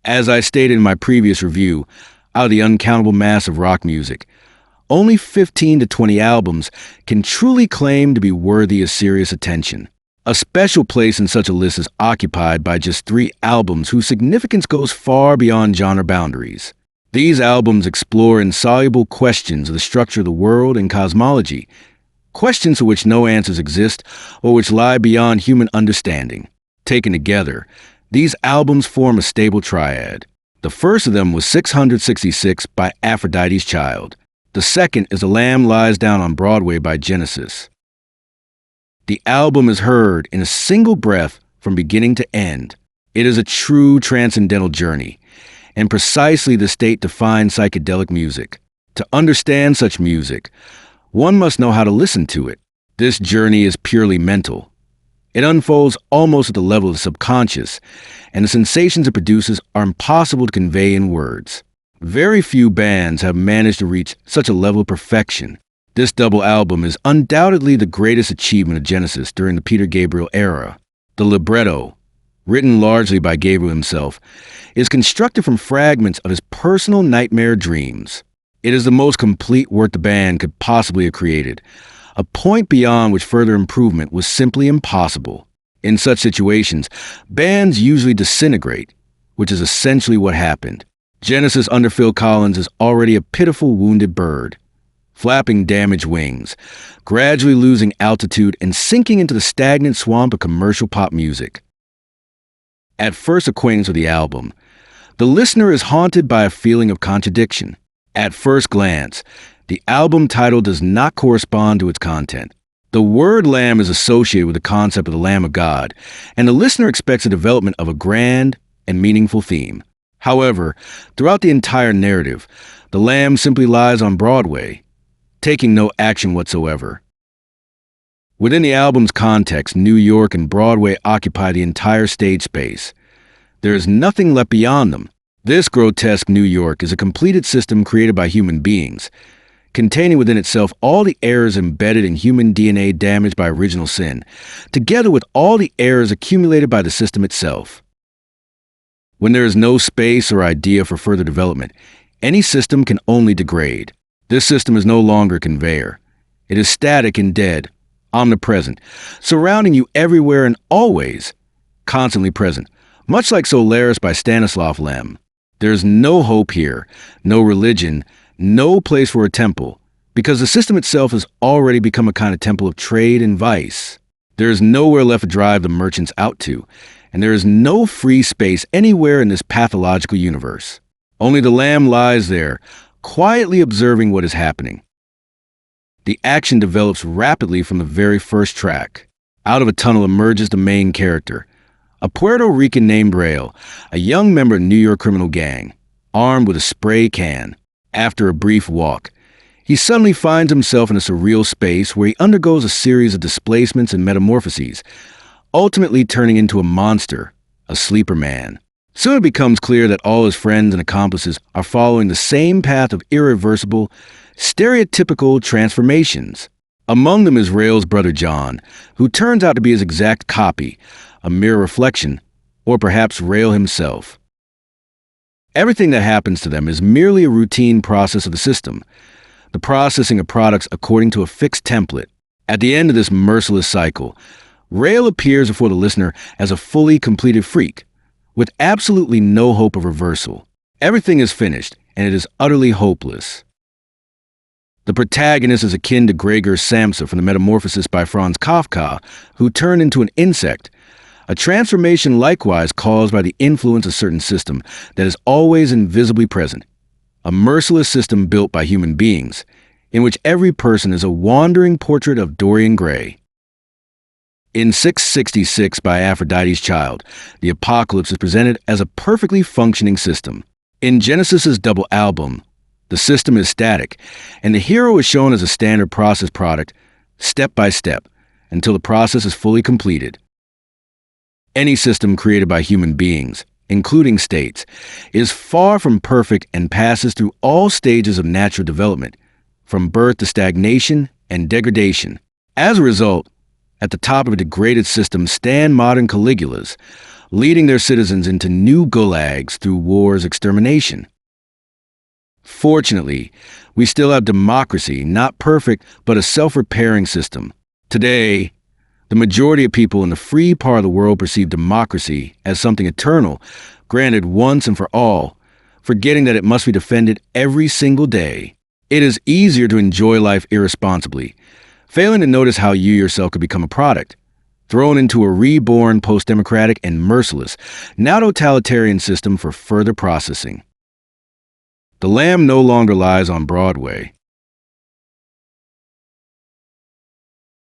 As I stated in my previous review, out of the uncountable mass of rock music, only 15 to 20 albums can truly claim to be worthy of serious attention. A special place in such a list is occupied by just 3 albums whose significance goes far beyond genre boundaries. These albums explore insoluble questions of the structure of the world and cosmology, questions to which no answers exist or which lie beyond human understanding. Taken together, these albums form a stable triad. The first of them was 666 by Aphrodite's Child. The second is A Lamb Lies Down on Broadway by Genesis. The album is heard in a single breath from beginning to end. It is a true transcendental journey, and precisely the state defines psychedelic music. To understand such music, one must know how to listen to it. This journey is purely mental. It unfolds almost at the level of the subconscious, and the sensations it produces are impossible to convey in words. Very few bands have managed to reach such a level of perfection. This double album is undoubtedly the greatest achievement of Genesis during the Peter Gabriel era. The libretto, written largely by Gabriel himself, is constructed from fragments of his personal nightmare dreams. It is the most complete work the band could possibly have created, a point beyond which further improvement was simply impossible. In such situations, bands usually disintegrate, which is essentially what happened. Genesis under Phil Collins is already a pitiful wounded bird, flapping damaged wings, gradually losing altitude and sinking into the stagnant swamp of commercial pop music. At first acquaintance with the album, the listener is haunted by a feeling of contradiction. At first glance, the album title does not correspond to its content. The word lamb is associated with the concept of the Lamb of God, and the listener expects a development of a grand and meaningful theme. However, throughout the entire narrative, the lamb simply lies on Broadway, taking no action whatsoever. Within the album's context, New York and Broadway occupy the entire stage space. There is nothing left beyond them. This grotesque New York is a completed system created by human beings, containing within itself all the errors embedded in human DNA damaged by original sin, together with all the errors accumulated by the system itself. When there is no space or idea for further development, any system can only degrade. This system is no longer a conveyor. It is static and dead, omnipresent, surrounding you everywhere and always, constantly present, much like Solaris by Stanislav Lem. There is no hope here, no religion, no place for a temple, because the system itself has already become a kind of temple of trade and vice. There is nowhere left to drive the merchants out to, and there is no free space anywhere in this pathological universe. Only the lamb lies there, quietly observing what is happening. The action develops rapidly from the very first track. Out of a tunnel emerges the main character, a Puerto Rican named Rael, a young member of the New York criminal gang, armed with a spray can. After a brief walk, he suddenly finds himself in a surreal space where he undergoes a series of displacements and metamorphoses, ultimately turning into a monster, a sleeper man. Soon it becomes clear that all his friends and accomplices are following the same path of irreversible, stereotypical transformations. Among them is Rael's brother John, who turns out to be his exact copy, a mere reflection, or perhaps Rael himself. Everything that happens to them is merely a routine process of the system, the processing of products according to a fixed template. At the end of this merciless cycle, Rael appears before the listener as a fully completed freak, with absolutely no hope of reversal. Everything is finished, and it is utterly hopeless. The protagonist is akin to Gregor Samsa from the Metamorphosis by Franz Kafka, who turned into an insect, a transformation likewise caused by the influence of a certain system that is always invisibly present, a merciless system built by human beings, in which every person is a wandering portrait of Dorian Gray. In 666 by Aphrodite's Child, the apocalypse is presented as a perfectly functioning system. In Genesis's double album, the system is static, and the hero is shown as a standard process product, step by step, until the process is fully completed. Any system created by human beings, including states, is far from perfect and passes through all stages of natural development, from birth to stagnation and degradation. As a result, at the top of a degraded system stand modern Caligulas, leading their citizens into new gulags through war's extermination. Fortunately, we still have democracy, not perfect, but a self-repairing system. Today, the majority of people in the free part of the world perceive democracy as something eternal, granted once and for all, forgetting that it must be defended every single day. It is easier to enjoy life irresponsibly, failing to notice how you yourself could become a product, thrown into a reborn post-democratic and merciless, now totalitarian system for further processing. The lamb no longer lies on Broadway.